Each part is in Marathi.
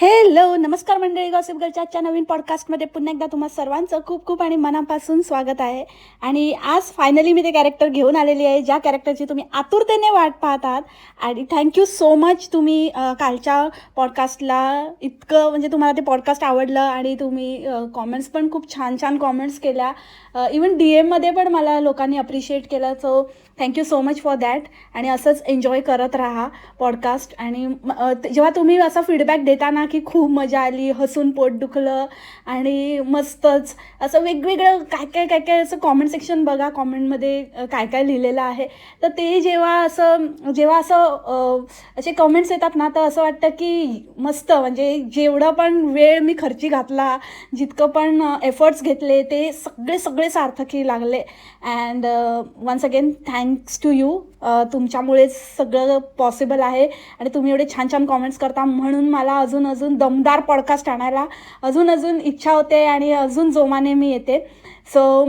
हेलो नमस्कार मंडळी, गॉसिप गर्लच्या आजच्या नवीन पॉडकास्टमध्ये पुन्हा एकदा तुम्हा सर्वांचं खूप खूप आणि मनापासून स्वागत आहे. आणि आज फायनली मी ते कॅरेक्टर घेऊन आलेली आहे, ज्या कॅरेक्टरची तुम्ही आतुरतेने वाट पाहत आहात. आणि थँक्यू सो मच, तुम्ही कालच्या पॉडकास्टला इतकं म्हणजे तुम्हाला ते पॉडकास्ट आवडलं आणि तुम्ही कॉमेंट्स पण खूप छान छान कॉमेंट्स केल्या. इवन डी एममध्ये पण मला लोकांनी अप्रिशिएट केलं. So thank you so much for that. आणि असंच एन्जॉय करत राहा पॉडकास्ट. आणि जेव्हा तुम्ही असा फीडबॅक देता ना की खूप मजा आली, हसून पोट दुखलं आणि मस्तच असं वेगवेगळं काय काय असं कॉमेंट सेक्शन बघा, कॉमेंटमध्ये काय काय लिहिलेलं आहे. तर ते जेव्हा असं असे कॉमेंट्स येतात ना, तर असं वाटतं की मस्त, म्हणजे जेवढं पण वेळ मी खर्ची घातला, जितकं पण एफर्ट्स घेतले, ते सगळे सार्थकी लागले. And once again thanks to you. तुमच्यामुळेच सगळं पॉसिबल आहे आणि तुम्ही एवढे छान छान कॉमेंट्स करता, म्हणून मला अजून दमदार पॉडकास्ट आणायला अजून इच्छा होते आणि अजून जोमाने मी येते. सो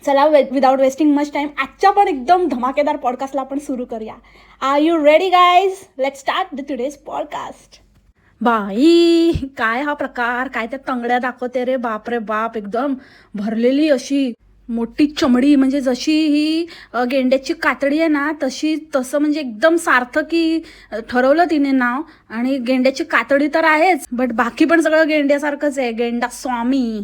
चला, विदाउट वेस्टिंग मच टाईम आजच्या पण एकदम धमाकेदार पॉडकास्टला आपण सुरू करूया. Are you ready guys? Let's start the today's podcast. बाई, काय हा प्रकार, काय त्या तंगड्या दाखवते रे, बाप रे बाप, एकदम भरलेली अशी मोठी चमडी, म्हणजे जशी ही गेंड्याची कातडी आहे ना, तसं म्हणजे एकदम सार्थकी ठरवलं तिने नाव. आणि गेंड्याची कातडी तर आहेच, बट बाकी पण सगळं गेंड्यासारखंच आहे, गेंडा स्वामी.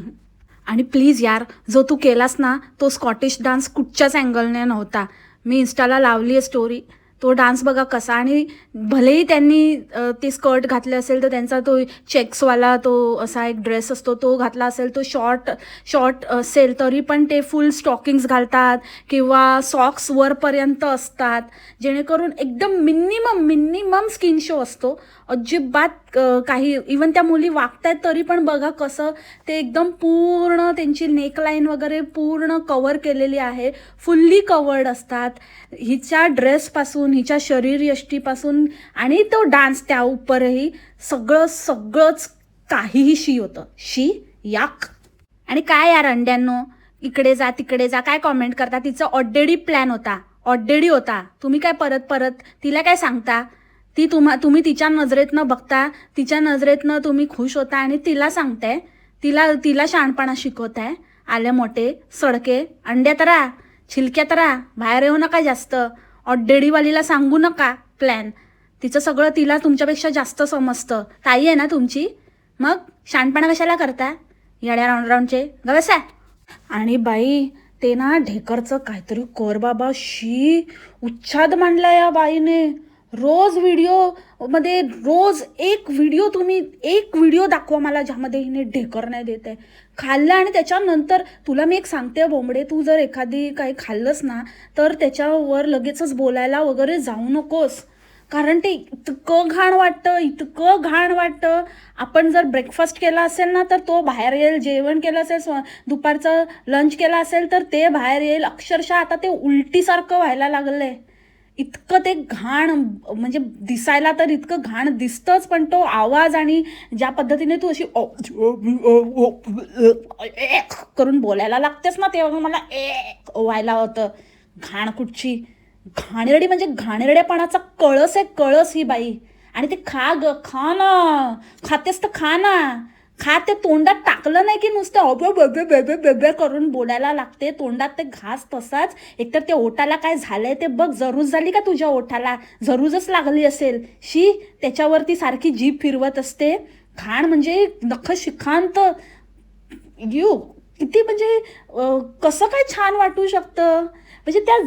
आणि प्लीज यार, जो तू केलास ना तो स्कॉटिश डान्स कुठच्याच अँगलने नव्हता. मी इन्स्टाला लावली आहे स्टोरी, तो डान्स बघा कसा. आणि भलेही त्यांनी ते स्कर्ट घातले असेल तर त्यांचा तो चेक्सवाला तो असा एक ड्रेस असतो तो घातला असेल, तो शॉर्ट असेल तरी पण ते फुल स्टॉकिंग्स घालतात किंवा सॉक्स वरपर्यंत असतात, जेणेकरून एकदम मिनिमम स्किन शो असतो. अजिबात काही, इवन त्या मुली वागतायत तरी पण बघा कसं ते एकदम पूर्ण त्यांची नेकलाईन वगैरे पूर्ण कवर केलेली आहे, फुल्ली कवर्ड असतात. हिच्या ड्रेसपासून, हिच्या शरीरयष्टीपासून आणि तो डान्स त्या उपरही सगळंच काहीही शी होतं. शी याक. आणि काय यार अंड्यांनो, इकडे जा तिकडे जा काय कॉमेंट करता? तिचा ऑलरेडी प्लॅन होता, ऑलरेडी होता. तुम्ही काय परत तिला काय सांगता? तुम्ही तिच्या नजरेतनं बघता, तिच्या नजरेतनं तुम्ही खुश होता आणि तिला सांगताय, तिला शहाणपणा शिकवताय. आले मोठे सडके अंड्या तरा, छिलक्या तरा, बाहेर येऊ नका जास्त. ऑलरेडीवालीला सांगू नका प्लॅन. तिचं सगळं तिला तुमच्यापेक्षा जास्त समजतं. ताई आहे ना तुमची, मग शहाणपणा कशाला करता? येड्या राऊंडचे गवसा. आणि बाई, ते ना ढेकरचं काहीतरी कर बाबा, शी उच्छाद मांडला या बाईने. रोज तुम्ही एक व्हिडिओ दाखवा मला ज्यामध्ये हिने ढेकर नाही देत आहे खाल्लं. आणि त्याच्यानंतर तुला मी एक सांगते बोंबडे, तू जर एखादी काही खाल्लंस ना तर त्याच्यावर लगेचच बोलायला वगैरे जाऊ नकोस, कारण ते इतकं घाण वाटतं. आपण जर ब्रेकफास्ट केला असेल ना तर तो बाहेर येईल, जेवण केलं असेल, दुपारचं लंच केला असेल तर ते बाहेर येईल. अक्षरशः आता ते उलटीसारखं व्हायला लागलंय. इतकं ते घाण, म्हणजे दिसायला तर इतकं घाण दिसतंच, पण तो आवाज आणि ज्या पद्धतीने तू अशी करून बोलायला लागतेस ना, तेव्हा मला व्हायला होतं. घाण कुठची घाणेरडी, म्हणजे घाणेरडेपणाचा कळस ही बाई. आणि ते खा ना, खातेस तर खा ना, ते तोंडात टाकलं नाही की नुसतं बेबे करून बोलायला लागते. तोंडात ते घास तसाच. एकतर ते ओठाला काय झालंय ते बघ, जरूज झाली का तुझ्या ओठाला? जरूजच लागली असेल. शी, त्याच्यावरती सारखी जीभ फिरवत असते. घाण, म्हणजे नख शिखांत. किती म्हणजे कसं काय छान वाटू शकतं? म्हणजे त्या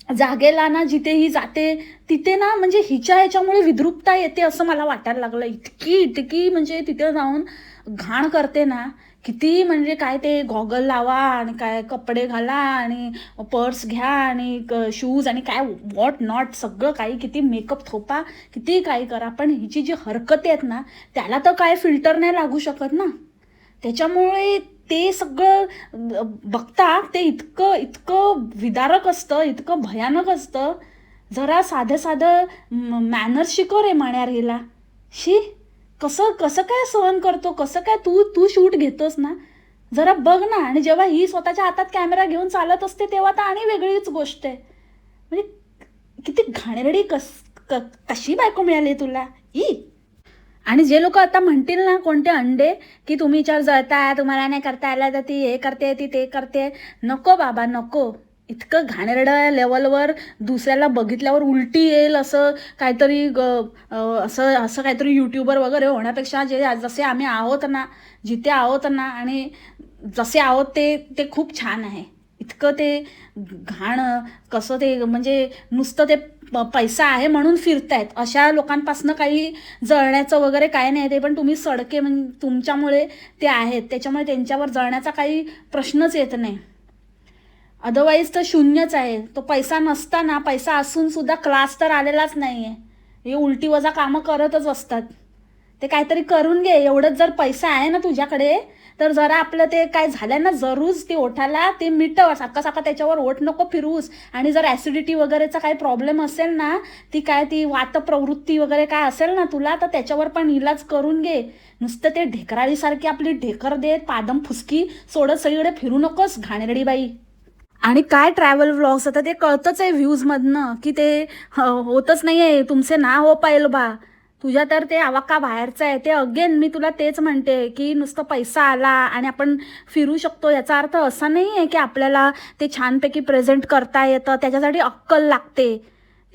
जागेला ना जिथे ही जाते तिथे ना, म्हणजे हिच्या ह्याच्यामुळे विद्रुपता येते असं मला वाटायला लागलं. इतकी म्हणजे तिथे जाऊन घाण करते ना, किती म्हणजे काय ते गॉगल लावा आणि काय कपडे घाला आणि पर्स घ्या आणि शूज आणि काय वॉट नॉट सगळं काही, किती मेकअप थोपा, किती काही करा, पण हिची जी हरकती आहेत ना त्याला तर काय फिल्टर नाही लागू शकत ना. त्याच्यामुळे ते सगळं बघता ते इतकं विदारक असतं, इतकं भयानक असतं. जरा साधं मॅनर्स शिकव रे माण्यार हिला. शी, कसं काय सहन करतो, कसं काय तू शूट घेतोस ना, जरा बघ ना. आणि जेव्हा ही स्वतःच्या हातात कॅमेरा घेऊन चालत असते तेव्हा तर आणि वेगळीच गोष्ट आहे. म्हणजे किती घाणेरडी कशी बायको मिळाली तुला? आणि जे लोक आता म्हणतील ना कोणते अंडे की तुम्ही विचार जळताय, तुम्हाला नाही करता आला तर ती हे करते ती ते करते, नको बाबा नको. इतकं घाणेरड्या लेवलवर दुसऱ्याला बघितल्यावर उलटी येईल असं काहीतरी असं असं काहीतरी यूट्यूबर वगैरे होण्यापेक्षा जसे आम्ही आहोत ना, जिथे आहोत ना आणि जसे आहोत ते ते खूप छान आहे. इतकं ते घाण कसं ते म्हणजे नुसतं ते पैसा आहे म्हणून फिरतायत अशा लोकांपासून काही जळण्याचं वगैरे काय नाही. ते पण तुम्ही सडके म्हणजे तुमच्यामुळे ते आहेत, त्याच्यामुळे त्यांच्यावर जळण्याचा काही प्रश्नच येत नाही. अदरवाईज तर शून्यच आहे. तो पैसा नसताना, पैसा असून सुद्धा क्लास तर आलेलाच नाही आहे. हे उलटी वजा कामं करतच असतात. ते काहीतरी करून घे. एवढंच जर पैसा आहे ना तुझ्याकडे तर जरा आपलं ते काय झालं ना जरूच ते ओठाला ते मिटव, सारखा सारखा त्याच्यावर ओठ नको फिरूस. आणि जर ॲसिडिटी वगैरेचा काही प्रॉब्लेम असेल ना, ती वातप्रवृत्ती वगैरे काय असेल ना तुला, तर त्याच्यावर पण इलाज करून घे. नुसतं ते ढेकराळीसारखी आपली ढेकर देत पादम फुसकी सोडत सगळीकडे फिरू नकोस घाणेरडी बाई. आणि काय ट्रॅव्हल व्लॉग्स आता ते कळतंच आहे व्ह्यूजमधनं की ते होतच नाही आहे. तुमचे ना हो पाहिल बा, तुझ्या तर ते आवाका बाहेरचं आहे. ते अगेन मी तुला तेच म्हणते की नुसतं पैसा आला आणि आपण फिरू शकतो याचा अर्थ असा नाही आहे की आपल्याला ते छानपैकी प्रेझेंट करता येतं. त्याच्यासाठी अक्कल लागते.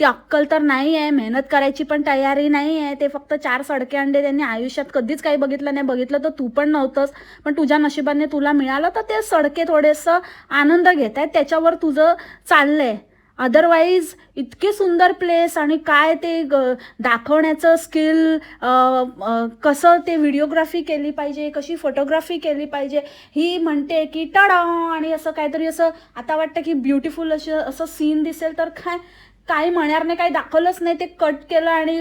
ती अक्कल तर नाही आहे, मेहनत करायची पण तयारी नाही आहे. ते फक्त 4 सडके अंडे त्यांनी आयुष्यात कधीच काही बघितलं नाही. बघितलं तर तू पण नव्हतंस, पण तुझ्या नशिबाने तुला मिळालं तर ते सडके थोडेसं आनंद घेत आहेत, त्याच्यावर तुझं चाललंय. अदरवाईज इतके सुंदर प्लेस आणि काय ते दाखवण्याचं स्किल, कसं ते व्हिडिओग्राफी केली पाहिजे, कशी फोटोग्राफी केली पाहिजे, ही म्हणते की टडा आणि असं काहीतरी असं आता वाटतं की ब्युटिफुल असं सीन दिसेल तर काही म्हणणार नाही, काही दाखवलंच नाही. ते कट केलं आणि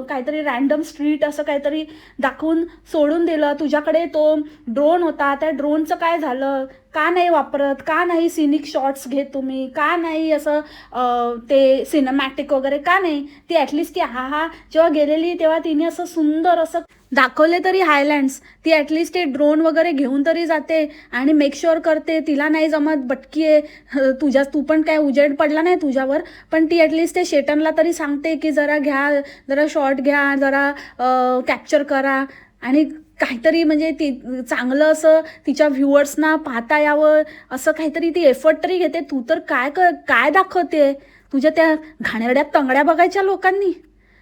काहीतरी रॅन्डम स्ट्रीट असं काहीतरी दाखवून सोडून दिलं. तुझ्याकडे तो ड्रोन होता, त्या ड्रोनचं काय झालं, का नाही वापरत, का नाही सिनिक शॉट्स घेत तुम्ही, का नाही असं ते सिनेमॅटिक वगैरे का नाही. ती ॲटलिस्ट ती जेव्हा गेलेली तेव्हा तिने असं सुंदर असं दाखवले तरी हायलँड्स. ती ॲटलिस्ट ते ड्रोन वगैरे घेऊन तरी जाते आणि मेक शुअर करते. तिला नाही जमत, बटकी आहे तू पण काय उजेड पडला नाही तुझ्यावर, पण ती ॲटलिस्ट ते शेटनला तरी सांगते की जरा घ्या, जरा शॉट घ्या, जरा कॅप्चर करा आणि काहीतरी म्हणजे ती चांगलं असं तिच्या व्ह्युअर्सना पाहता यावं असं काहीतरी ती एफर्ट तरी घेते. तू तर काय दाखवते तुझ्या त्या घाणेरड्या तंगड्या बघायच्या लोकांनी.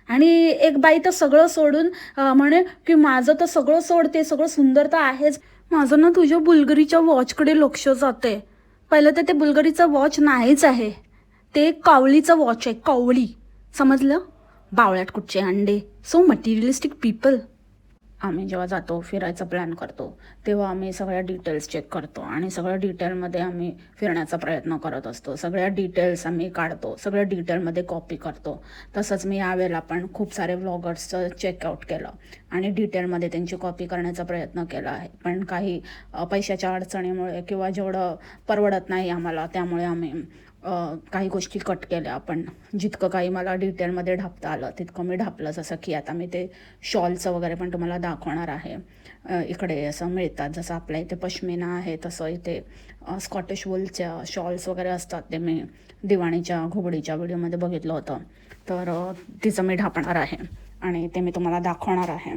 आणि एक बाई तर सगळं सोडून म्हणे की माझं तर सगळं सोडते, सगळं सुंदर तर आहेच. माझं ना तुझ्या बुलगरीच्या वॉचकडे लक्ष जाते. पहिलं तर ते बुलगरीचं वॉच नाहीच आहे, ते कावळीचं वॉच आहे, कावळी. समजलं? बावळ्यात कुठचे अंडे. So materialistic people. आम्ही जेव्हा जातो फिरायचा प्लॅन करतो तेव्हा आम्ही सगळ्या डिटेल्स चेक करतो आणि सगळ्या डिटेलमध्ये आम्ही फिरण्याचा प्रयत्न करत असतो. सगळ्या डिटेल्स आम्ही काढतो, सगळ्या डिटेलमध्ये कॉपी करतो. तसंच मी यावेळेला पण खूप सारे व्लॉगर्सचं चेकआउट केलं आणि डिटेलमध्ये त्यांची कॉपी करण्याचा प्रयत्न केला आहे. पण काही पैशाच्या अडचणीमुळे किंवा जेवढं परवडत नाही आम्हाला त्यामुळे आम्ही काही गोष्टी कट केल्या. पण जितकं काही मला डिटेलमध्ये ढापता आलं तितकं मी ढापलं. जसं की आता मी ते शॉलचं वगैरे पण तुम्हाला दाखवणार आहे. इकडे असं मिळतात, जसं आपल्या इथे पश्मिना आहे तसं इथे स्कॉटिश वूलच्या शॉल्स वगैरे असतात. ते मी दिवाणीच्या घुगडीच्या व्हिडिओमध्ये बघितलं होतं, तर तिचं मी ढापणार आहे आणि ते मी तुम्हाला दाखवणार आहे.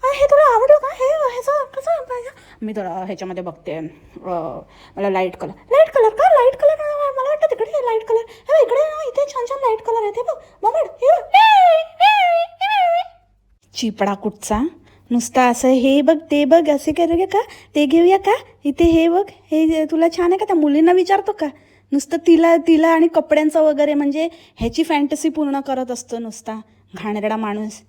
हे तुला आवडलं का? हे ह्याचं कसं पाहिजे? मी थोडा ह्याच्यामध्ये बघते. मला लाईट कलर का? लाईट कलर मला वाटतं तिकडे लाईट कलर. हे इकडे इथे छान छान लाईट कलर आहे. ते बघ मोमेंट चिपडा कुठचा नुसता असं हे बघ ते बघ असे करूया का, ते घेऊया का, इथे हे बघ हे तुला छान आहे का. त्या मुलींना विचारतो का नुसतं तिला आणि कपड्यांचं वगैरे म्हणजे ह्याची फॅन्टसी पूर्ण करत असतो नुसता घाणेरडा माणूस.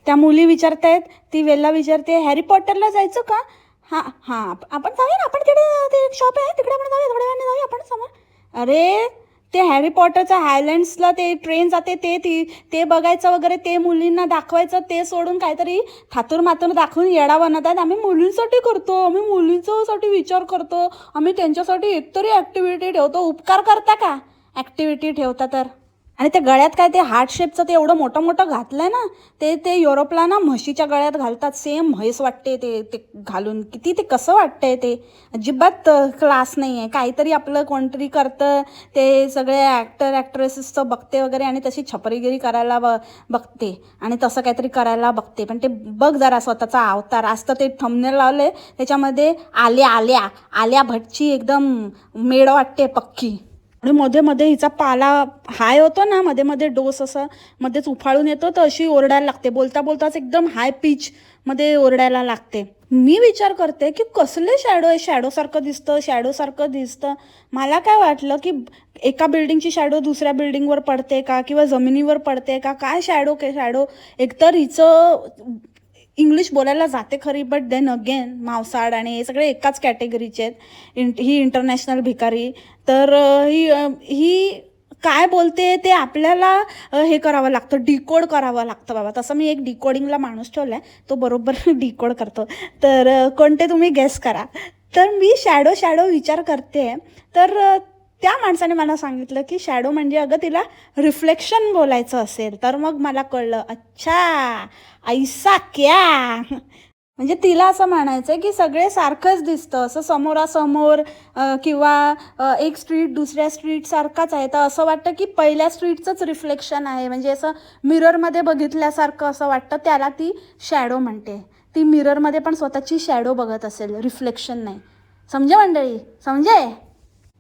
त्या मुली विचारतायत, ती वेल्ला विचारते हॅरी पॉटरला जायचं का. हां आपण जाऊया ना, आपण तिकडे ते शॉप आहे तिकडे आपण जाऊया, थोड्या वेळाने जाऊया आपण समोर. अरे ते हॅरी पॉटरच्या हायलँड्सला ते ट्रेन जाते ते बघायचं वगैरे, ते मुलींना दाखवायचं, ते सोडून काहीतरी थातूर मातूर दाखवून येडा बनत आहेत. आम्ही मुलींसाठी करतो, आम्ही मुलींसाठी विचार करतो, आम्ही त्यांच्यासाठी एकतरी ॲक्टिव्हिटी ठेवतो. उपकार करता का ॲक्टिव्हिटी ठेवता तर. आणि त्या गळ्यात काय ते हार्ट शेपचं ते एवढं मोठं मोठं घातलंय ना, ते युरोपला ना म्हशीच्या गळ्यात घालतात, सेम म्हैस वाटते ते ते घालून. किती ते कसं वाटतंय ते, अजिबात क्लास नाही आहे. काहीतरी आपलं कोणतरी करतं, ते सगळे ॲक्ट्रेसेसचं बघते वगैरे आणि तशी छपरीगिरी करायला बघते आणि तसं काहीतरी करायला बघते. पण ते बघ जरा स्वतःचा अवतार. आज तर ते थंबनेल लावले त्याच्यामध्ये आलिया भट्टची एकदम मेड वाटते पक्की. आणि मध्ये मध्ये हिचा पाला हाय होतो ना, मध्ये मध्ये डोस असा मध्येच उफाळून येतो, तर अशी ओरडायला लागते. बोलता बोलताच एकदम हाय पिच मध्ये ओरडायला लागते. मी विचार करते की कसले शॅडो आहे, शॅडोसारखं दिसतं. मला काय वाटलं की एका बिल्डिंगची शॅडो दुसऱ्या बिल्डिंगवर पडते का, किंवा जमिनीवर पडते का, काय शॅडो एकतर हिचं इंग्लिश बोलायला जाते खरी, बट देन अगेन मावसाड आणि हे सगळे एकाच कॅटेगरीचे आहेत. ही इंटरनॅशनल भिकारी. तर ही काय बोलते ते आपल्याला हे करावं लागतं, डिकोड करावं लागतं बाबा. तसं मी एक डिकोडिंगला माणूस ठेवला आहे, तो बरोबर डिकोड करतो. तर कोणते तुम्ही गेस करा. तर मी शॅडो विचार करते, तर त्या माणसाने मला सांगितलं की शॅडो म्हणजे अगं तिला रिफ्लेक्शन बोलायचं असेल. तर मग मला कळलं, अच्छा ऐसा क्या. म्हणजे तिला असं म्हणायचं आहे की सगळे सारखंच दिसतं, असं समोरासमोर किंवा एक स्ट्रीट दुसऱ्या स्ट्रीटसारखाच आहे, तर असं वाटतं की पहिल्या स्ट्रीटचंच रिफ्लेक्शन आहे. म्हणजे असं मिररमध्ये बघितल्यासारखं असं वाटतं, त्याला ती शॅडो म्हणते. ती मिररमध्ये पण स्वतःची शॅडो बघत असेल, रिफ्लेक्शन नाही. समजे मंडळी, समजे.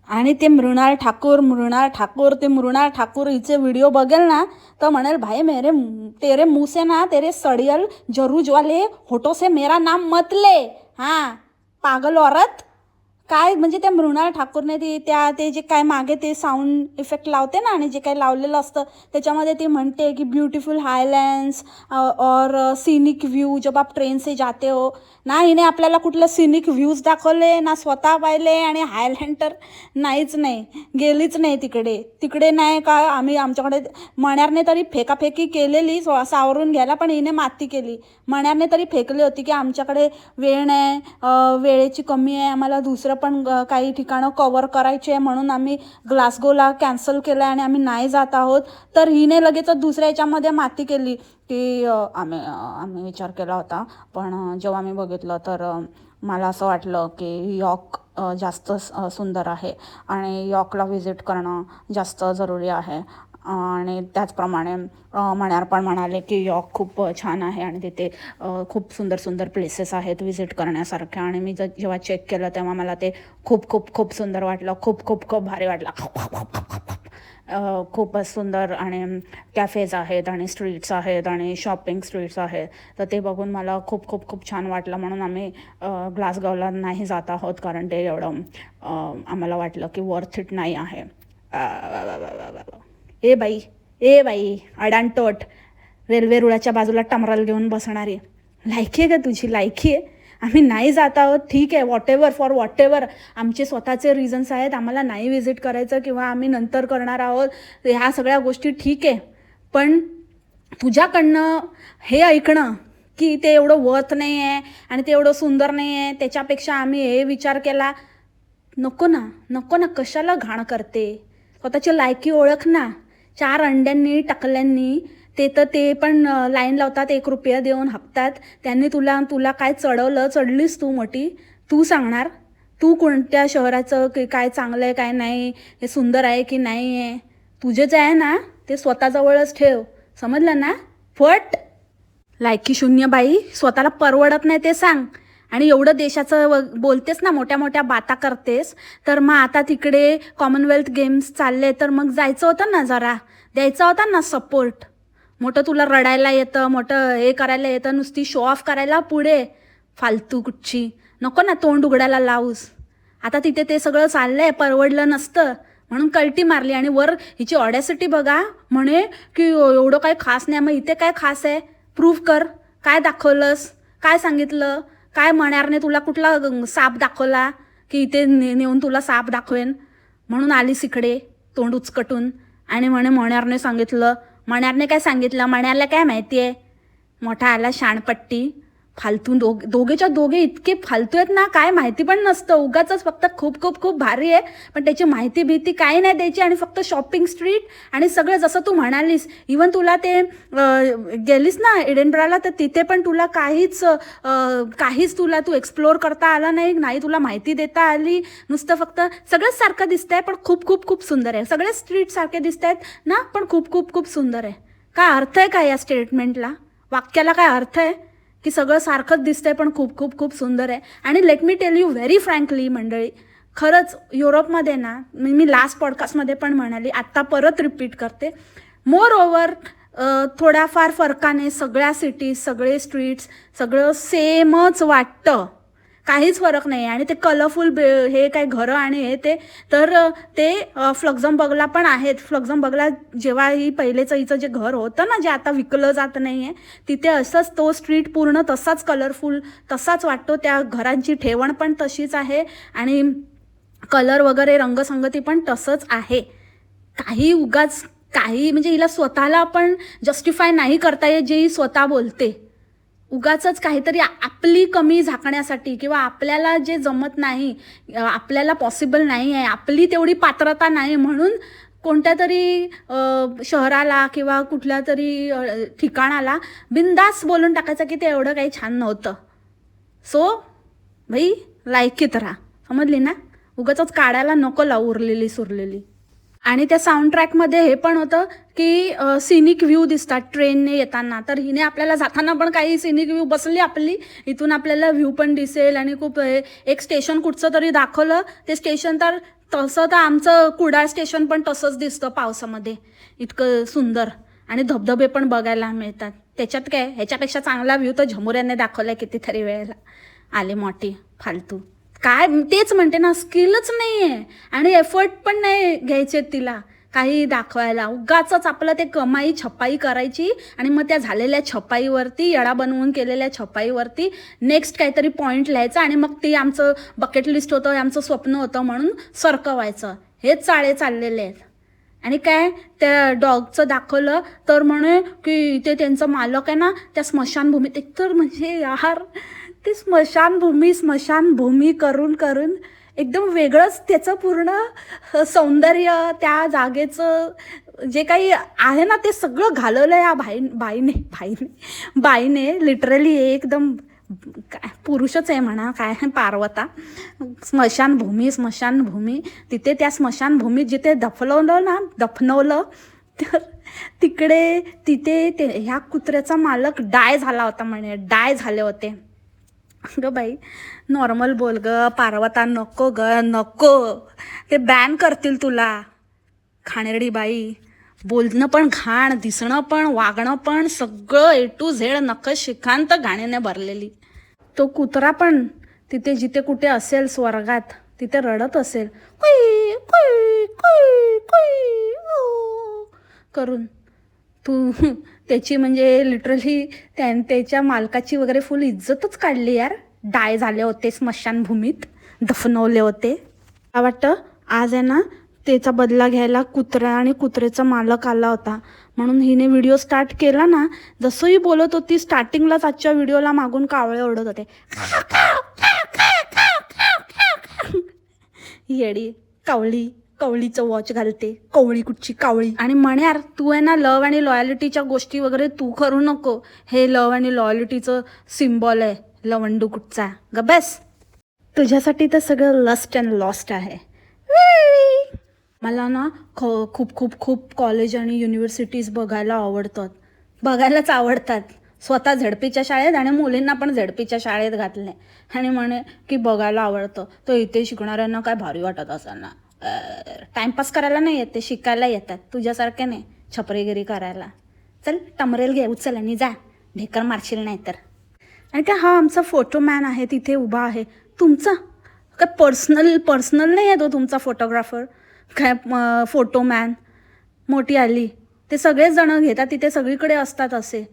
आणि ते मृणाल ठाकूर हिचे व्हिडिओ बघेल ना, तर म्हणेल भाई तेरे मुँह से ना तेरे सड़ियल जरूज वाले होठों से मेरा नाम मत ले. हां पागल औरत. काय म्हणजे त्या मृणाल ठाकूरने ते जे काय मागे ते साऊंड इफेक्ट लावते ना, आणि जे काही लावलेलं असतं त्याच्यामध्ये ती म्हणते की ब्युटिफुल हायलँड्स और सीनिक व्ह्यू जब आप ट्रेन से जाते हो ना. हिने आपल्याला कुठलं सिनिक व्ह्यूज दाखवले ना, स्वतः पाहिले, आणि हायलँड तर नाहीच नाही, गेलीच नाही तिकडे नाही का. आमच्याकडे मण्यारने तरी फेकाफेकी केलेली सावरून घ्यायला, पण हिने माती केली. मण्यारने तरी फेकली होती की आमच्याकडे वेळ नाही, वेळेची कमी आहे, आम्हाला दुसरं पण काही ठिकाणं कवर करायची आहे, म्हणून आम्ही ग्लासगोला कॅन्सल केलं आहे आणि आम्ही नाही जात आहोत. तर हिने लगेचच दुसऱ्या याच्यामध्ये माती केली की आम्ही विचार केला होता, पण जेव्हा मी बघितलं तर मला असं वाटलं की यॉर्क जास्त सुंदर आहे आणि यॉर्कला व्हिजिट करणं जास्त जरुरी आहे. आणि त्याचप्रमाणे मण्यार पण म्हणाले की यॉर्क खूप छान आहे आणि तिथे खूप सुंदर प्लेसेस आहेत व्हिजिट करण्यासारख्या. आणि मी जेव्हा चेक केलं तेव्हा मला ते खूप सुंदर वाटलं, खूप भारी वाटलं. खूपच सुंदर आणि कॅफेज आहेत आणि स्ट्रीट्स आहेत आणि शॉपिंग स्ट्रीट्स आहेत. तर ते बघून मला खूप छान वाटलं. म्हणून आम्ही ग्लासगोला नाही जात आहोत, कारण ते एवढं आम्हाला वाटलं की वर्थ इट नाही आहे. ए बाई अडाणटोट, रेल्वे रुळाच्या बाजूला टमराल घेऊन बसणारी, लायकी आहे का तुझी? लायकी आहे? आम्ही नाही जात आहोत, ठीक आहे, वॉटेवर आमचे स्वतःचे रिझन्स आहेत, आम्हाला नाही व्हिजिट करायचं किंवा आम्ही नंतर करणार आहोत, ह्या सगळ्या गोष्टी ठीक आहे. पण तुझ्याकडनं हे ऐकणं की ते एवढं वर्थ नाही आहे आणि ते एवढं सुंदर नाही आहे, त्याच्यापेक्षा आम्ही हे विचार केला, नको ना, कशाला घाण करते? स्वतःची लायकी ओळख ना. 4 अंड्यांनी टकल्यांनी ते पण लाईन लावतात, 1 रुपया देऊन हकतात. त्यांनी तुला काय चढलीस तू मोठी? तू सांगणार? तू कोणत्या शहराचं काय चांगलं आहे काय नाही, हे सुंदर आहे की नाही आहे, तुझेच आहे ना, ते स्वतःजवळच ठेव, समजलं ना? फट. लायकी शून्य बाई, स्वतःला परवडत नाही ते सांग. आणि एवढं देशाचं बोलतेस ना, मोठ्या बाता करतेस, तर मग आता तिकडे कॉमनवेल्थ गेम्स चालले, तर मग जायचं होतं ना, जरा द्यायचा होता ना सपोर्ट. मोठं तुला रडायला येतं, मोठं हे करायला येतं, नुसती शो ऑफ करायला पुढे, फालतू कुठची. नको ना तोंड उघडायला लावूस. आता तिथे ते सगळं चाललंय, परवडलं नसतं म्हणून कल्टी मारली. आणि वर हिची ऑडॅसिटी बघा, म्हणे की एवढं काय खास नाही. मग इथे काय खास आहे? प्रूव्ह कर. काय दाखवलंस? काय सांगितलं? काय मण्यारने तुला कुठला साप दाखवला की इथे नेऊन तुला साप दाखवेन म्हणून आलीस इकडे तोंड उचकटून? आणि मण्यारने सांगितलं. मण्यारने काय सांगितलं? मण्यारला काय माहिती आहे? मोठा आला शाणपट्टी, फालतू दोघेच्या दोघे इतके फालतू आहेत ना, काय माहिती पण नसतं, उगाच फक्त खूप खूप खूप भारी आहे पण त्याची माहिती भीती काही नाही द्यायची. आणि फक्त शॉपिंग स्ट्रीट आणि सगळं जसं तू म्हणालीस, इवन तुला ते गेलीस ना एडिनबराला, तर तिथे पण तुला काहीच तुला तू एक्सप्लोअर करता आला नाही तुला माहिती देता आली. नुसतं फक्त सगळंच सारखं दिसतंय पण खूप खूप खूप सुंदर आहे. सगळे स्ट्रीट सारखे दिसत आहेत ना पण खूप खूप खूप सुंदर आहे. काय अर्थ आहे का या स्टेटमेंटला, वाक्याला काय अर्थ आहे की सगळं सारखंच दिसतंय पण खूप खूप खूप सुंदर आहे. आणि let me tell you very frankly मंडळी, खरंच युरोपमध्ये ना, मी लास्ट पॉडकास्टमध्ये पण म्हणाली, आत्ता परत रिपीट करते, मोर ओव्हर थोड्याफार फरकाने सगळ्या सिटीज, सगळे स्ट्रीट्स, सगळं सेमच वाटतं, काहीच फरक नाही. आणि ते कलरफुल हे काय घरं आणि हे ते फ्लक्झमबर्गला पण आहेत. फ्लक्झमबर्गला जेव्हा ही पहिलेचं हिचं जे घर होतं ना, जे आता विकलं जात नाही आहे, तिथे असंच तो स्ट्रीट पूर्ण तसाच कलरफुल तसाच वाटतो. त्या घरांची ठेवण पण तशीच आहे आणि कलर वगैरे रंगसंगती पण तसंच आहे. काही म्हणजे हिला स्वतःला पण जस्टिफाय नाही करता येत जे ही स्वतः बोलते. उगाचच काहीतरी आपली कमी झाकण्यासाठी किंवा आपल्याला जे जमत नाही, आपल्याला पॉसिबल नाही आहे, आपली तेवढी पात्रता नाही म्हणून कोणत्या तरी शहराला किंवा कुठल्या तरी ठिकाणाला बिंदास बोलून टाकायचं की ते एवढं काही छान नव्हतं. सो भाई लायकीत राहा, समजली ना, उगाचच काढायला नको लावू उरलेली सुरलेली. आणि त्या साऊंड ट्रॅकमध्ये हे पण होतं की सिनिक व्ह्यू दिसतात ट्रेनने येताना, तर हिने आपल्याला जाताना पण काही सिनिक व्ह्यू बसली आपली, इथून आपल्याला व्ह्यू पण दिसेल. आणि खूप एक स्टेशन कुठचं तरी दाखवलं, ते स्टेशन तर तसं तर आमचं कुडाळ स्टेशन पण तसंच दिसतं पावसामध्ये, इतकं सुंदर. आणि धबधबे पण बघायला मिळतात. त्याच्यात काय, ह्याच्यापेक्षा चांगला व्ह्यू तर झमुऱ्याने दाखवलाय कितीतरी वेळेला. आले मोठी फालतू, काय तेच म्हणते ना, स्किलच नाही आहे आणि एफर्ट पण नाही घ्यायचे तिला काही दाखवायला. उगाचच आपलं ते कमाई छपाई करायची आणि मग त्या झालेल्या छपाईवरती, येडा बनवून केलेल्या छपाईवरती नेक्स्ट काहीतरी पॉईंट लिहायचं आणि मग ती आमचं बकेट लिस्ट होतं, आमचं स्वप्न होतं म्हणून सरकवायचं. हेच चाळे चाललेले आहेत. आणि काय त्या डॉगचं दाखवलं तर म्हणे की ते त्यांचं मालक आहे ना त्या स्मशानभूमीत, एकतर म्हणजे यार ते स्मशानभूमी करून एकदम वेगळंच त्याचं पूर्ण सौंदर्य, त्या जागेचं जे काही आहे ना ते सगळं घालवलं या बाईने लिटरली. एकदम काय पुरुषच आहे म्हणा, काय पार्वता. स्मशानभूमी तिथे त्या स्मशानभूमीत जिथे दफनवलं तर तिथे ह्या कुत्र्याचा मालक डाय झाला होता म्हणे, डाय झाले होते. ग बाई नॉर्मल बोल ग पार्वता, नको ते बॅन करतील तुला. घाणेरडी बाई, बोलणं पण घाण, दिसणं पण, वागणं पण, सगळं A to Z नकस शिखांत घाणेने भरलेली. तो कुत्रा पण तिथे जिथे कुठे असेल स्वर्गात तिथे रडत असेल कुई कुई कुई कुई करून. तू त्याची म्हणजे लिटरली त्याच्या मालकाची वगैरे फुल इज्जतच काढली यार. डाय झाले होते, स्मशानभूमीत दफनवले होते. काय वाटतं आज आहे ना त्याचा बदला घ्यायला कुत्रा आणि कुत्र्याचा मालक आला होता म्हणून हिने व्हिडिओ स्टार्ट केला ना. जसंही बोलत होती स्टार्टिंगलाच आजच्या व्हिडिओला मागून कावळे ओरडत होते. येडी कवळीचं वॉच घालते, कवळी कुठची कावळी. आणि म्हणे यार तू आहे ना लव्ह आणि लॉयलिटीच्या गोष्टी वगैरे तू करू नको, हे लव्ह आणि लॉयलिटीचं सिम्बॉल आहे लवंडू कुठचा, ग बस. तुझ्यासाठी तर सगळं लस्ट अँड लॉस्ट आहे. मला ना खूप खूप खूप कॉलेज आणि युनिव्हर्सिटीज बघायलाच आवडतात. स्वतः झेडपीच्या शाळेत आणि मुलींना पण झेडपीच्या शाळेत घातले आणि म्हणे की बघायला आवडतं. तर इथे शिकणाऱ्यांना काय भारी वाटत असेल ना. टाइमपास करायला नाही येते, शिकायला येतात. तुझ्यासारखे नाही छपरेगिरी करायला. चल टमरेल घे उचल आणि जा, ढेकर मारशील नाही तर. आणि काय हा आमचा फोटोमॅन आहे तिथे उभा आहे. तुमचा काय पर्सनल नाही आहे तो तुमचा फोटोग्राफर, काय फोटोमॅन. मोठी आली ते सगळेच जण घेतात तिथे, सगळीकडे असतात असे.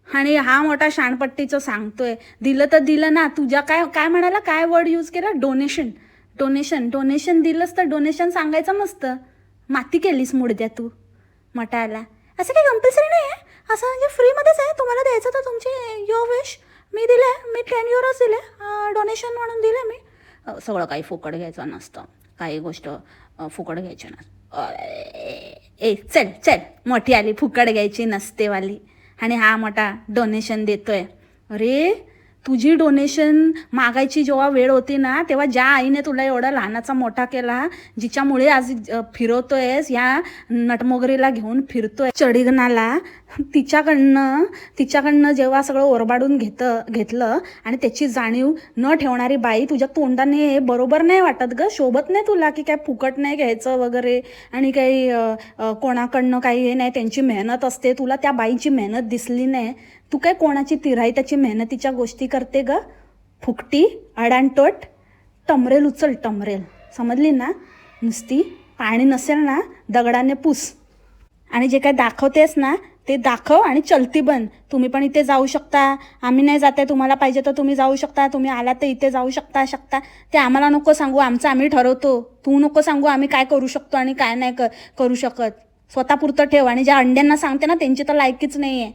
आणि हा मोठा शाणपट्टीचं सांगतोय. दिलं तर दिलं ना. तुझ्या काय म्हणाला, काय वर्ड यूज केला, डोनेशन दिलंस तर डोनेशन सांगायचं नसतं. माती केलीस मुडद्या तू मटायला. असं काही कंपल्सरी नाही आहे, असं म्हणजे फ्रीमध्येच आहे, तुम्हाला द्यायचं तर तुमची युअर विश. मी दिले, मी 10 युरोज दिले, डोनेशन म्हणून दिले मी. सगळं काही फुकट घ्यायचं नसतं, काही गोष्ट फुकट घ्यायची नसतं. ए चल चल, मोठी आली फुकट घ्यायची नसते वाली, आणि हा मोठा डोनेशन देतोय. अरे तुझी डोनेशन मागायची जेव्हा वेळ होती ना, तेव्हा ज्या आईने तुला एवढा लहानाचा मोठा केला, जिच्यामुळे आज फिरवतोयस, या नटमोगरीला घेऊन फिरतोय चढीगनाला, तिच्याकडनं जेव्हा सगळं ओरबाडून घेतलं आणि त्याची जाणीव न ठेवणारी बाई तुझ्या तोंडाने बरोबर नाही वाटत ग, शोभत नाही तुला की काय फुकट नाही घ्यायचं वगैरे, आणि काही कोणाकडनं काही हे नाही, त्यांची मेहनत असते. तुला त्या बाईची मेहनत दिसली नाही. तू काय कोणाची तिराई त्याची मेहनतीच्या गोष्टी करते ग, फुकटी अडाणटोट. टमरेल उचल, टमरेल, समजली ना. नुसती पाणी नसेल ना दगडाने पूस, आणि जे काय दाखवतेस ना ते दाखव आणि चलती बन. तुम्ही पण इथे जाऊ शकता, आम्ही नाही जाते, तुम्हाला पाहिजे तर तुम्ही जाऊ शकता, तुम्ही आला तर इथे जाऊ शकता. ते आम्हाला नको सांगू, आमचं आम्ही ठरवतो. तू नको सांगू आम्ही काय करू शकतो आणि काय नाही करू शकत. स्वतःपुरतं ठेव. आणि ज्या अंड्यांना सांगते ना त्यांची तर लायकीच नाही आहे,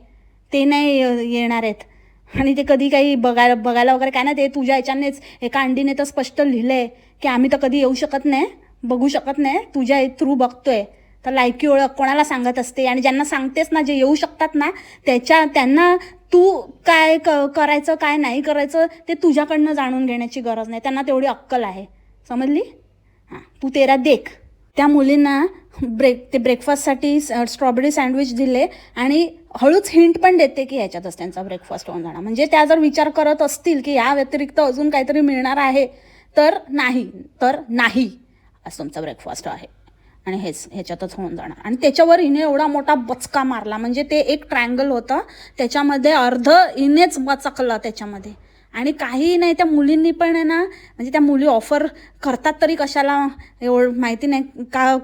ते नाही येणार आहेत. आणि ते कधी काही बघायला वगैरे काय नाही, ते तुझ्या ह्याच्यानेच एका अंडीने तर स्पष्ट लिहिलं आहे की आम्ही तर कधी येऊ शकत नाही, बघू शकत नाही, तुझ्या थ्रू बघतोय. तर लायकी ओळख कोणाला सांगत असते, आणि ज्यांना सांगतेस ना, जे येऊ शकतात ना, त्यांना तू काय करायचं काय नाही करायचं ते तुझ्याकडनं जाणून घेण्याची गरज नाही. त्यांना तेवढी अक्कल आहे, समजली. हां, तू तेरा देख. त्या मुलींना ब्रेकफास्टसाठी स्ट्रॉबेरी सँडविच दिले, आणि हळूच हिंट पण देते की ह्याच्यातच त्यांचा ब्रेकफास्ट होऊन जाणार. म्हणजे त्या जर विचार करत असतील की या व्यतिरिक्त अजून काहीतरी मिळणार आहे, तर नाही आज तुमचा ब्रेकफास्ट आहे आणि ह्याच्यातच होऊन जाणार. आणि त्याच्यावर हिने एवढा मोठा बचका मारला, म्हणजे ते एक ट्रायंगल होतं, त्याच्यामध्ये अर्ध हिनेच बचकलं त्याच्यामध्ये. आणि काही नाही, त्या मुलींनी पण आहे ना, म्हणजे त्या मुली ऑफर करतात तरी कशाला एवढं माहिती नाही का,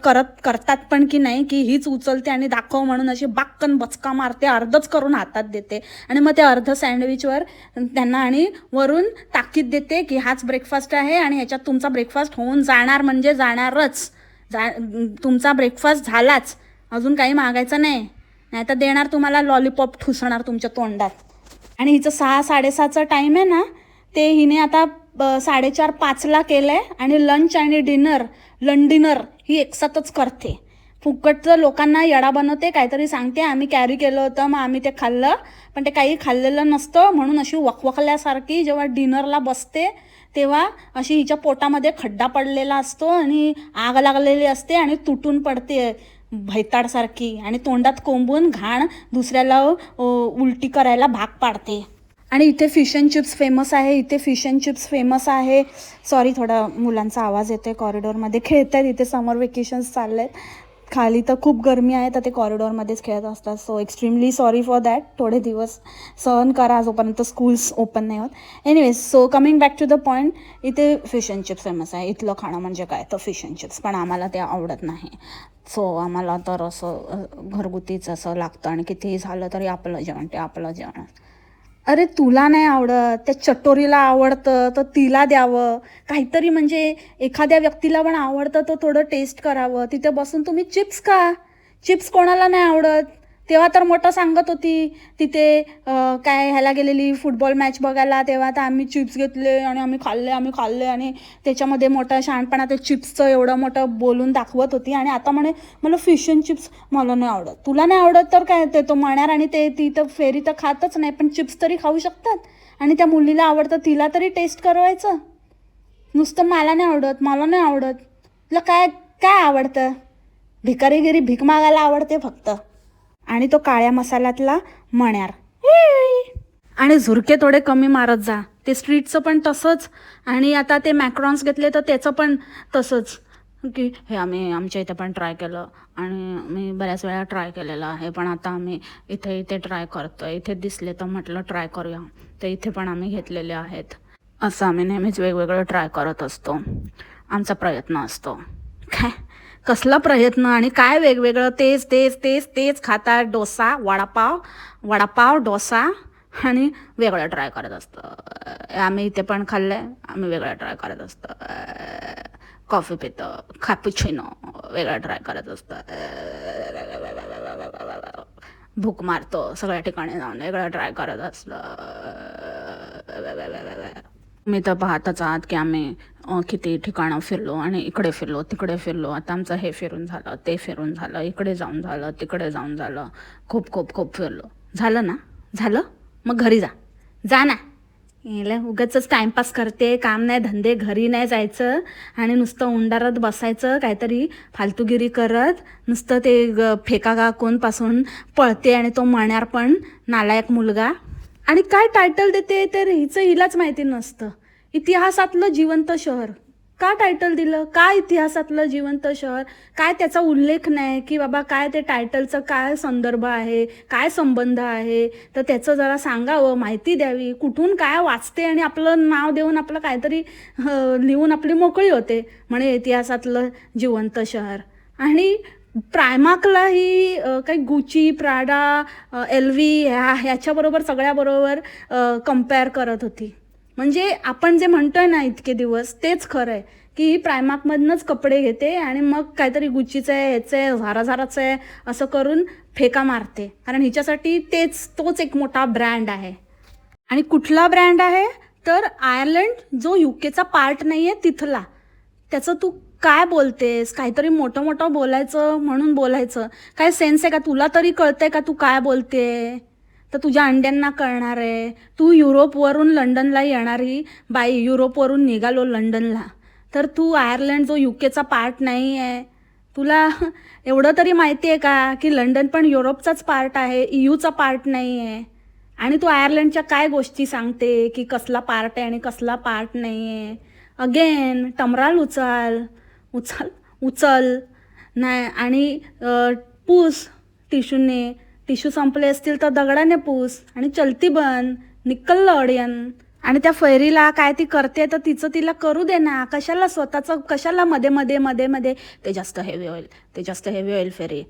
करतात पण की नाही, की हीच उचलते आणि दाखव म्हणून अशी बाक्कन बचका मारते, अर्धच करून हातात देते, आणि मग ते अर्ध सँडविचवर त्यांना आणि वरून ताकीद देते की हाच ब्रेकफास्ट आहे आणि ह्याच्यात तुमचा ब्रेकफास्ट होऊन जाणार, म्हणजे जाणारच, तुमचा ब्रेकफास्ट झालाच, अजून काही मागायचं नाही तर देणार तुम्हाला लॉलीपॉप ठुसणार तुमच्या तोंडात. आणि हिचं 6-6:30चा टाईम आहे ना, ते हिने आता 4:30-5ला केलं आहे, आणि लंच आणि डिनर ही एकसाथच करते. फुकटचं लोकांना येडा बनवते, काहीतरी सांगते आम्ही कॅरी केलं होतं मग आम्ही ते खाल्लं, पण ते काही खाल्लेलं नसतं, म्हणून अशी वखवखल्यासारखी जेव्हा डिनरला बसते तेव्हा अशी हिच्या पोटामध्ये खड्डा पडलेला असतो आणि आग लागलेली असते आणि तुटून पडते भैताडसारखी, आणि तोंडात कोंबून घाण दुसऱ्याला उलटी करायला भाग पाडते. आणि इथे फिश अँड चिप्स फेमस आहे. सॉरी, थोडा मुलांचा आवाज येतोय, कॉरिडॉरमध्ये खेळत आहेत, इथे समर वेकेशन्स चालले आहेत. खाली तर खूप गरमी आहे, तर ते कॉरिडॉरमध्येच खेळत असतात. So extremely sorry for that. थोडे दिवस सहन करा जोपर्यंत स्कूल्स ओपन नाही होत. Anyways, so coming back to the point, इथे फिश अँड चिप्स फेमस आहे. इथलं खाणं म्हणजे काय तर फिश अँड चिप्स, पण आम्हाला ते आवडत नाही. सो आम्हाला तर असं घरगुतीच असं लागतं, आणि कितीही झालं तरी आपलं जेवण ते आपलं जेवण. अरे तुला नाही आवडत, त्या चटोरीला आवडतं तर तिला द्यावं काहीतरी, म्हणजे एखाद्या व्यक्तीला पण आवडतं तर थोडं टेस्ट करावं. तिथे बसून तुम्ही चिप्स खा. चिप्स कोणाला नाही आवडत. तेव्हा तर मोठं सांगत होती तिथे काय ह्याला गेलेली फुटबॉल मॅच बघायला, तेव्हा तर आम्ही चिप्स घेतले आणि आम्ही खाल्ले आणि त्याच्यामध्ये मोठं शहाणपणा ते चिप्सचं एवढं मोठं बोलून दाखवत होती, आणि आता म्हणे मला फिश अँड चिप्स मला नाही आवडत. तुला नाही आवडत तर काय, ते तो म्हणणार, आणि ती तर फेरी तर खातच नाही, पण चिप्स तरी खाऊ शकतात. आणि त्या मुलीला आवडतं तिला तरी टेस्ट करवायचं. नुसतं मला नाही आवडत. तुला काय आवडतं? भिकारीगिरी भीक मागायला आवडते फक्त. आणि तो काळ्या मसाल्यातला मण्यार. आणि झुरके थोडे कमी मारत जा. ते स्ट्रीटचं पण तसंच, आणि आता ते मॅक्रॉन्स घेतले तर त्याचं पण तसंच, की हे आम्ही आमच्या इथे पण ट्राय केलं, आणि मी बऱ्याच वेळा ट्राय केलेलं आहे, पण आता आम्ही इथे ट्राय करतो. इथे दिसले तर म्हटलं ट्राय करूया, तर इथे पण आम्ही घेतलेले आहेत. असं आम्ही नेहमीच वेगवेगळं ट्राय करत असतो. आमचा प्रयत्न असतो. काय कसला प्रयत्न, आणि काय वेगवेगळं तेच खातात. डोसा, वडापाव डोसा, आणि वेगळं ट्राय करत असतं. आम्ही इथे पण खाल्लंय, आम्ही वेगळं ट्राय करत असतं. कॉफी पितो, कॅपुचिनो, वेगळं ट्राय करत असतं. भूक मारतो, सगळ्या ठिकाणी जाऊन वेगळं ट्राय करत असतं. मी तर पाहतच आहात की आम्ही किती ठिकाणं फिरलो आणि इकडे फिरलो तिकडे फिरलो. आता आमचं हे फिरून झालं, ते फिरून झालं, इकडे जाऊन झालं, तिकडे जाऊन झालं, खूप खूप खूप फिरलो. झालं ना? झालं? मग घरी जा. जा ना. याला उगाचच टाइमपास करते, काम नाही धंदे, घरी नाही जायचं आणि नुसतं उंडारत बसायचं काहीतरी फालतूगिरी करत. नुसतं ते फेका काकूंपासून पळते आणि तो मण्यार पण नालायक मुलगा. आणि काय टायटल देते तर हिलाच माहिती नसतं. इतिहासातलं जिवंत शहर का टायटल दिलं? का इतिहासातलं जिवंत शहर? काय त्याचा उल्लेख नाही की बाबा काय ते टायटलचं काय संदर्भ आहे, काय संबंध आहे, तर त्याचं जरा सांगावं, माहिती द्यावी. कुठून काय वाचते आणि आपलं नाव देऊन आपलं काहीतरी लिहून आपली मोकळी होते म्हणे इतिहासातलं जिवंत शहर. आणि प्रायमार्कलाही काही गुची, प्राडा, LV ह्याच्याबरोबर सगळ्याबरोबर कम्पेअर करत होती. म्हणजे आपण जे म्हणतोय ना इतके दिवस तेच खरं आहे की ही प्रायमार्कमधनंच कपडे घेते आणि मग काहीतरी गुच्चीचं आहे, ह्याचं आहे, झाराझाराचं आहे असं करून फेका मारते. कारण हिच्यासाठी तोच एक मोठा ब्रँड आहे. आणि कुठला ब्रँड आहे तर आयर्लंड जो UKचा पार्ट नाही आहे तिथला. त्याचं तू काय बोलतेस? काहीतरी मोठं मोठं बोलायचं म्हणून बोलायचं. काय सेन्स आहे का? तुला तरी कळतंय का तू काय बोलते? तर तुझ्या अंड्यांना कळणार आहे. तू युरोपवरून लंडनला येणारी बाई, युरोपवरून निघालो लंडनला, तर तू आयर्लंड जो UKचा पार्ट नाही आहे, तुला एवढं तरी माहिती आहे का की लंडन पण युरोपचाच पार्ट आहे, EUचा पार्ट नाही आहे. आणि तू आयर्लंडच्या काय गोष्टी सांगते की कसला पार्ट आहे आणि कसला पार्ट नाही आहे. अगेन टमराल उचल उचल उचल नाही. आणि पूस टिश्यूने. टिश्यू संपले असतील तर दगडाने पूस आणि चलती बन, निकल ऑडियन. आणि त्या फैरीला काय ती करते तर तिचं तिला करू दे ना. कशाला स्वतःचं, कशाला मध्ये मध्ये मध्ये मध्ये ते जास्त हेवी ऑइल, ते जास्त हेवी ऑइल फेरी.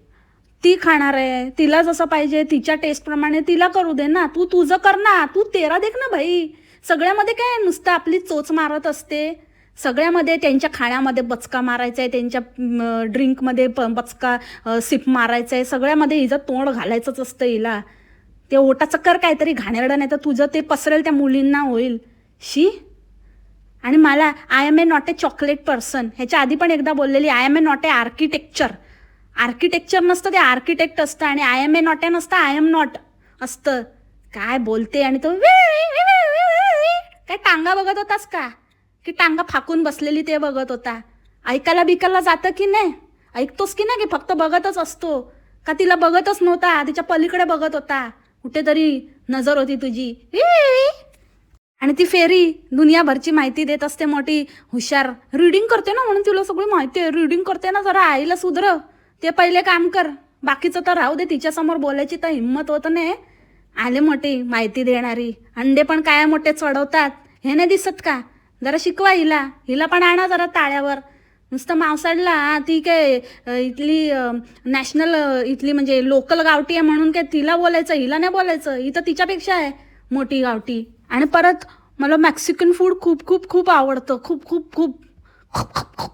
ती खाणार आहे, तिला जसं पाहिजे तिच्या टेस्टप्रमाणे तिला करू दे ना. तू तुझं कर ना, तू तेरा देख ना भाई. सगळ्यामध्ये काय नुसतं आपली चोच मारत असते. सगळ्यामध्ये त्यांच्या खाण्यामध्ये बचका मारायचा आहे, त्यांच्या ड्रिंकमध्ये बचका सिप मारायचा आहे, सगळ्यामध्ये हिचं तोंड घालायचंच असतं हिला. ते ओटाचं कर काहीतरी घाणेरडं, नाही तर तुझं ते पसरेल त्या मुलींना होईल. शी. आणि मला I am a not a chocolate person ह्याच्या आधी पण एकदा बोललेली. I am a not a architecture. Architecture नसतं, ते आर्किटेक्ट असतं. आणि I am a not a नसतं, आय एम नॉट असतं. काय बोलते. आणि तो काय टांगा बघत होतास का की टांगा फाकून बसलेली ते बघत होता? ऐकायला बिकायला जातं की नाही? ऐकतोस की नाही की फक्त बघतच असतो? का तिला बघतच नव्हता, तिच्या पलीकडे बघत होता? कुठेतरी नजर होती तुझी. आणि ती फेरी दुनियाभरची माहिती देत असते, मोठी हुशार. रीडिंग करते ना म्हणून तुला सगळी माहिती आहे. रीडिंग करते ना, जरा आईला सुधरव. ते पहिले काम कर, बाकीचं तर राहू दे. तिच्यासमोर बोलायची तर हिंमत होत नाही. आले मोठी माहिती देणारी. अंडे पण काय मोठे चढवतात हे नाही दिसत का? जरा शिकवा हिला. हिला पण आणा जरा ताळ्यावर. नुसतं मावसाडला ती काय इथली नॅशनल, इथली म्हणजे लोकल गावठी आहे म्हणून काय तिला बोलायचं, हिला नाही बोलायचं. ही तर तिच्यापेक्षा आहे मोठी गावठी. आणि परत मला मेक्सिकन फूड खूप खूप खूप आवडतं. खूप खूप खूप खूप खूप खूप.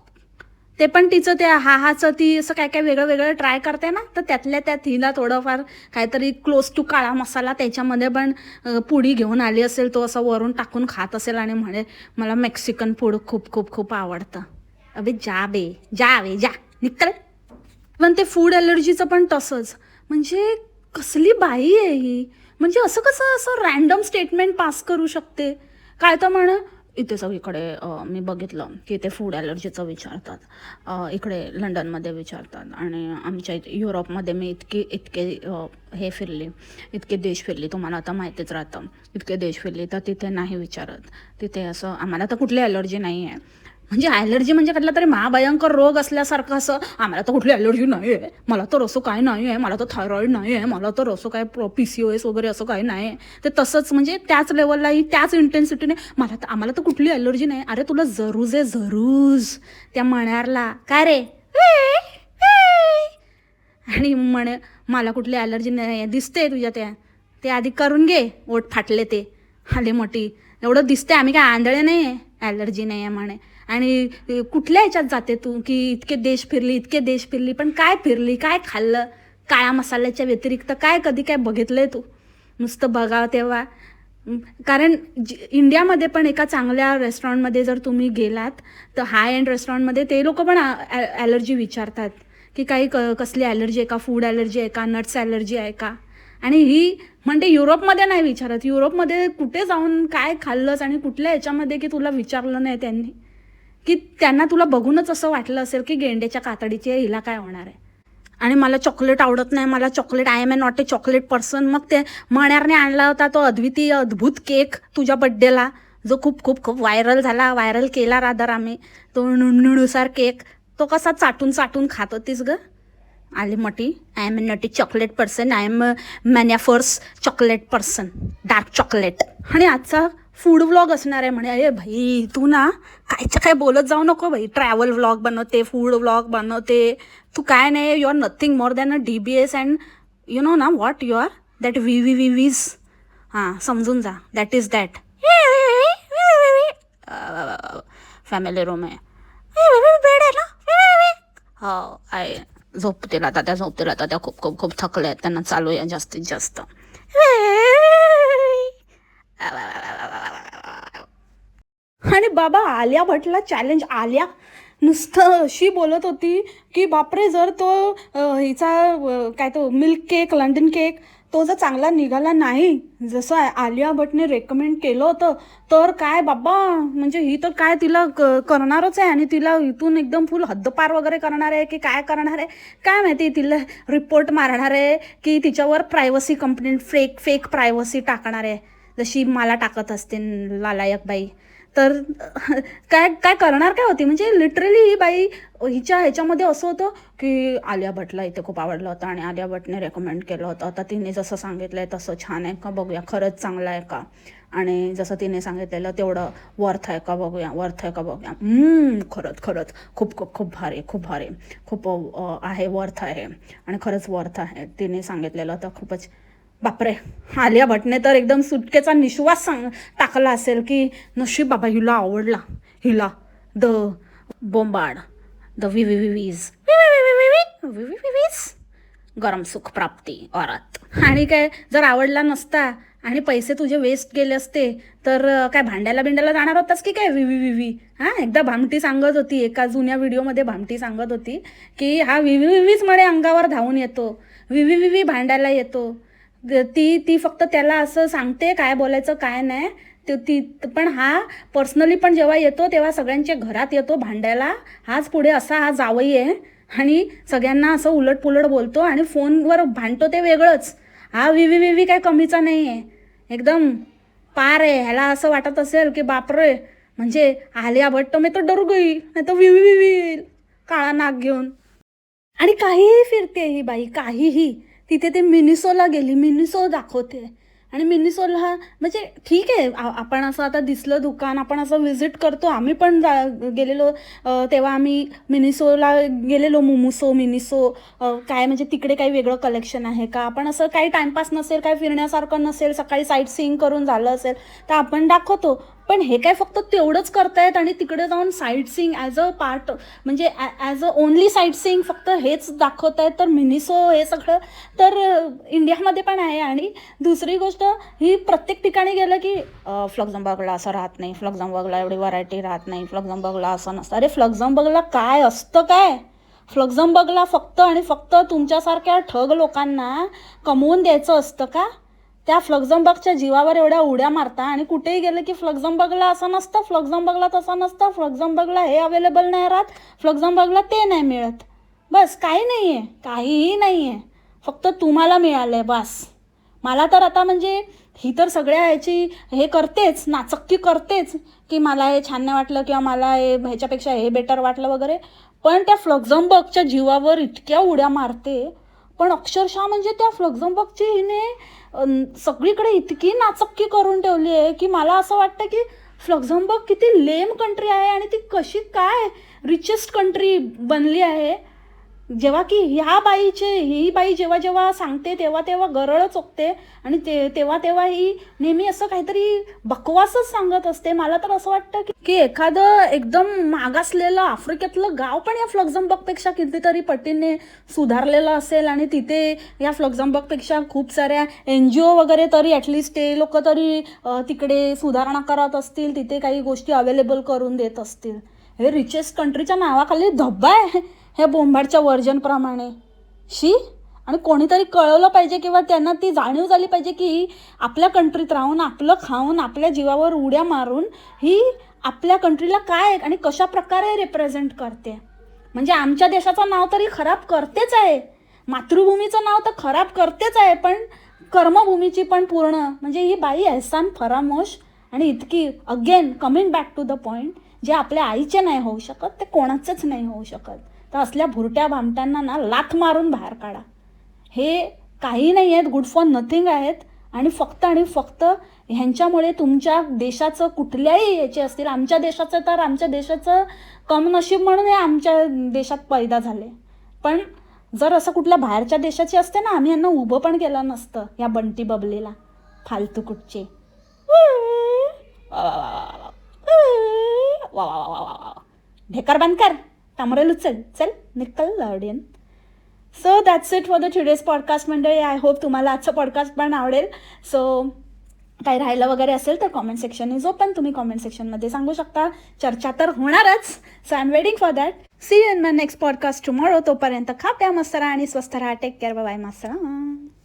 ते पण तिचं त्या हाचं ती असं काय काय वेगळं वेगळं ट्राय करते ना, तर त्यातल्या त्यात हिला थोडंफार काहीतरी क्लोज टू काळा मसाला त्याच्यामध्ये पण पुडी घेऊन आली असेल. तो असं वरून टाकून खात असेल आणि म्हणे मला मेक्सिकन फूड खूप खूप खूप आवडतं. अबे जा बे, जा वे जा, निकल. पण ते फूड ॲलर्जीचं पण तसंच. म्हणजे कसली बाई आहे ही. म्हणजे असं कसं असं रॅन्डम स्टेटमेंट पास करू शकते? काय तर म्हण इथे सगळीकडे मी बघितलं की ते फूड ॲलर्जीचं विचारतात. इकडे लंडनमध्ये विचारतात आणि आमच्या इथे युरोपमध्ये मी इतके हे फिरली, इतके देश फिरली, तुम्हाला आता माहितीच राहतं. इतके देश फिरली तर तिथे नाही विचारत. तिथे असं आम्हाला तर कुठली ॲलर्जी नाही आहे. म्हणजे ॲलर्जी म्हणजे कुठला तरी महाभयंकर रोग असल्यासारखं असं. आम्हाला तर कुठली ॲलर्जी नाही आहे, मला तर असं काय नाही आहे, मला तर थायरॉईड नाही आहे, मला तर असं काय PCOS वगैरे असं काही नाही आहे. ते तसंच म्हणजे त्याच लेवललाही त्याच इंटेन्सिटीने आम्हाला तर कुठली ॲलर्जी नाही. अरे तुला जरूज आहे, जरूज त्या मण्यारला काय रे. आणि म्हणे मला कुठली ॲलर्जी नाही आहे. दिसते तुझ्या ते आधी करून घे. ओठ फाटले ते आले मोठी. एवढं दिसते. आम्ही काय आंधळे नाही आहे, ॲलर्जी नाही आहे म्हणे. आणि कुठल्या ह्याच्यात जाते तू की इतके देश फिरली, पण काय फिरली, काय खाल्लं? काळ्या मसाल्याच्या व्यतिरिक्त काय कधी काय बघितलंय तू? नुसतं बघावं तेव्हा कारण इंडियामध्ये पण एका चांगल्या रेस्टॉरंटमध्ये जर तुम्ही गेलात तर हाय एंड रेस्टॉरंटमध्ये ते लोक पण ॲलर्जी विचारतात की काही कसली ॲलर्जी आहे का, फूड ॲलर्जी आहे का, नट्स ॲलर्जी आहे का. आणि ही म्हणजे युरोपमध्ये नाही विचारत. युरोपमध्ये कुठे जाऊन काय खाल्लंस आणि कुठल्या याच्यामध्ये की तुला विचारलं नाही त्यांनी, की त्यांना तुला बघूनच असं वाटलं असेल की गेंड्याच्या कातडीची आहे, हिला काय होणार आहे. आणि मला चॉकलेट आवडत नाही, मला chocolate, I am a not a chocolate person. मग ते मण्यारने आणला होता तो अद्वितीय अद्भुत केक तुझ्या बड्डेला, जो खूप खूप खूप व्हायरल झाला, व्हायरल केला रादर आम्ही. तो नुनुसार केक, तो कसा चाटून चाटून खात होतीस ग आली मोठी. I am a not a chocolate person, I am मॅन्याफर्स चॉकलेट पर्सन, डार्क चॉकलेट. आणि आजचा फूड व्लॉग असणार आहे म्हणे. अरे भाई तू ना कायचं काय बोलत जाऊ नको भाई. ट्रॅव्हल व्लॉग बनवते, फूड व्लॉग बनवते तू, काय नाही. You are nothing more than a DBS and you know ना what you are, that VVVVs. हां समजून जा, that is that. Family room आहे, बेड आहे ना. हो आय झोपतील आता त्या, झोपतील आता त्या. खूप खूप खूप थकले आहेत, त्यांना चालू आहे जास्तीत जास्त. आणि बाबा आलिया भटला चॅलेंज. आलिया नुसतं अशी बोलत होती की बापरे, जर तो हिचा काय तो मिल्क केक, लंडन केक, तो जर चांगला निघाला नाही जसं आलिया भटने रेकमेंड केलं होतं तर काय बाबा, म्हणजे ही तर काय तिला करणारच आहे. आणि तिला इथून एकदम फुल हद्दपार वगैरे करणार आहे की काय करणार आहे काय माहिती. तिला रिपोर्ट मारणार आहे की तिच्यावर प्रायव्हसी कंप्लेंट, फेक प्रायव्हसी टाकणार आहे, जशी मला टाकत असते लालायक बाई. तर काय काय करणार काय होती. म्हणजे लिटरली ही बाई हिच्या ह्याच्यामध्ये असं होतं की आलिया भटला इथे खूप आवडलं होतं आणि आलिया भटने रेकमेंड केलं होतं. आता तिने जसं सांगितलं आहे तसं छान आहे का बघूया, खरंच चांगलं आहे का, आणि जसं तिने सांगितलेलं तेवढं वर्थ आहे का बघूया, वर्थ आहे का बघूया. खरंच खूप खूप खूप भारी, खूप भारी, खूप आहे, वर्थ आहे. आणि खरंच वर्थ आहे. तिने सांगितलेलं तर खूपच. बापरे, आलिया भटने तर एकदम सुटकेचा निश्वास टाकला असेल की नशीब बाबा हिला आवडला, हिला द बोंबाड, द विवीज गरम सुख प्राप्ती औरत. आणि काय जर आवडला नसता आणि पैसे तुझे वेस्ट गेले असते तर काय भांड्याला जाणार होतास की काय विवी. हां एकदा भामटी सांगत होती, एका जुन्या व्हिडिओमध्ये भामटी सांगत होती की हा विवीच म्हणे अंगावर धावून येतो, विवी भांड्याला येतो. ती फक्त त्याला असं सांगते काय बोलायचं काय नाही. ती पण हा पर्सनली पण जेव्हा येतो तेव्हा सगळ्यांच्या घरात येतो भांड्याला. हाच पुढे असा हा जावई आहे आणि सगळ्यांना असं उलटपुलट बोलतो आणि फोनवर भांडतो ते वेगळंच. हा विवी काय कमीचा नाही आहे, एकदम पार आहे. ह्याला असं वाटत असेल की बापरे, म्हणजे आलिया भट्ट मी तर डरू गई, नाही तर विवी काळा नाक घेऊन. आणि काहीही फिरते ही बाई, काहीही. तिथे ते मिनिसोला गेली, मिनिसो दाखवते. आणि मिनिसोला म्हणजे ठीक आहे, आपण असं आता दिसलं दुकान, आपण असं व्हिजिट करतो. आम्ही पण गेलेलो तेव्हा आम्ही मिनिसोला गेलेलो. मिनिसो काय म्हणजे तिकडे काही वेगळं कलेक्शन आहे का, आपण असं काही टाइमपास नसेल, काही फिरण्यासारखं नसेल, सकाळी साईट सीइंग करून झालं असेल तर आपण दाखवतो. पण हे काय फक्त तेवढंच करतायत आणि तिकडे जाऊन sightseeing as a part, म्हणजे as a only sightseeing फक्त हेच दाखवत आहेत. तर मिनिसो हे सगळं तर इंडियामध्ये पण आहे. आणि दुसरी गोष्ट ही प्रत्येक ठिकाणी गेलं की फ्लक्झमबर्गला असं राहत नाही, फ्लक्झमबर्गला एवढी व्हरायटी राहत नाही, फ्लक्झमबर्गला असं नसतं. अरे फ्लक्झमबर्गला काय असतं काय, फ्लक्झमबर्गला फक्त आणि फक्त तुमच्यासारख्या ठग लोकांना कमवून द्यायचं असतं का. त्या फ्लक्झमबर्गच्या जीवावर एवढ्या उड्या मारता आणि कुठेही गेलं की फ्लक्झमबर्गला असं नसतं, फ्लक्झमबर्गला तसं नसतं, फ्लक्झमबर्गला हे अवेलेबल नाही राहत, फ्लक्झमबर्गला ते नाही मिळत. बस काही नाही आहे, काहीही नाही आहे, फक्त तुम्हाला मिळालं आहे बस. मला तर आता म्हणजे ही तर सगळ्या ह्याची हे करतेच, नाचक्की करतेच की मला हे छान नाही वाटलं किंवा मला हे ह्याच्यापेक्षा हे बेटर वाटलं वगैरे. पण त्या फ्लक्झमबर्गच्या जीवावर इतक्या उड्या मारते. पण अक्षरशः म्हणजे त्या फ्लक्झमबर्गची हिने सगळीकडे इतकी नाचक्की करून ठेवली आहे की मला असं वाटतं की फ्लक्झमबर्ग किती लेम कंट्री आहे आणि ती कशी काय रिचेस्ट कंट्री बनली आहे. जेव्हा की ही बाई जेव्हा जेव्हा सांगते तेव्हा तेव्हा गरळ चोखते आणि तेव्हा तेव्हा ही नेहमी असं काहीतरी बकवासच सांगत असते. मला तर असं वाटतं की एखादं एकदम मागासलेलं आफ्रिकेतलं गाव पण या फ्लक्झमबर्गपेक्षा कितीतरी पटीने सुधारलेलं असेल आणि तिथे या फ्लक्झमबर्गपेक्षा खूप साऱ्या NGO वगैरे तरी ॲटलिस्ट ते लोक तरी तिकडे सुधारणा करत असतील, तिथे काही गोष्टी अवेलेबल करून देत असतील. हे रिचेस्ट कंट्रीच्या नावाखाली धब्बा आहे हे बोंबाडच्या वर्जनप्रमाणे. शी. आणि कोणीतरी कळवलं पाहिजे किंवा त्यांना ती जाणीव झाली पाहिजे की आपल्या कंट्रीत राहून आपलं खाऊन आपल्या जीवावर उड्या मारून ही आपल्या कंट्रीला काय आणि कशा प्रकारे रिप्रेझेंट करते. म्हणजे आमच्या देशाचं नाव तरी खराब करतेच आहे, मातृभूमीचं नाव तर खराब करतेच आहे, पण कर्मभूमीची पण पूर्ण. म्हणजे ही बाई एहसान फरामोश आणि इतकी again coming back to the point, जे आपल्या आईचे नाही होऊ शकत ते कोणाचंच नाही होऊ शकत. तर असल्या भुरट्या भामट्यांना ना लाथ मारून बाहेर काढा. हे काही नाही आहेत, गुड फॉर नथिंग आहेत आणि फक्त ह्यांच्यामुळे तुमच्या देशाचं कुठल्याही याचे असतील. आमच्या देशाचं कमनशीब म्हणून हे आमच्या देशात पैदा झाले. पण जर असं कुठल्या बाहेरच्या देशाची असते ना, आम्ही यांना उभं पण केलं नसतं या बंटी बबलीला. फालतू कुठचे. ढेकर बंद कर, तांबरेलू चल निकल लढेन. So that's it for the today's podcast मंडळी. आय होप तुम्हाला आजचं पॉडकास्ट पण आवडेल. सो काही राहिलं वगैरे असेल तर कॉमेंट सेक्शन इज ओपन. तुम्ही कॉमेंट सेक्शनमध्ये सांगू शकता. चर्चा तर होणारच. So I am waiting for that. See you in my next podcast tomorrow. तोपर्यंत खा प्या मस्त राहा आणि स्वस्थ राहा. Take care. बाय. मस्त.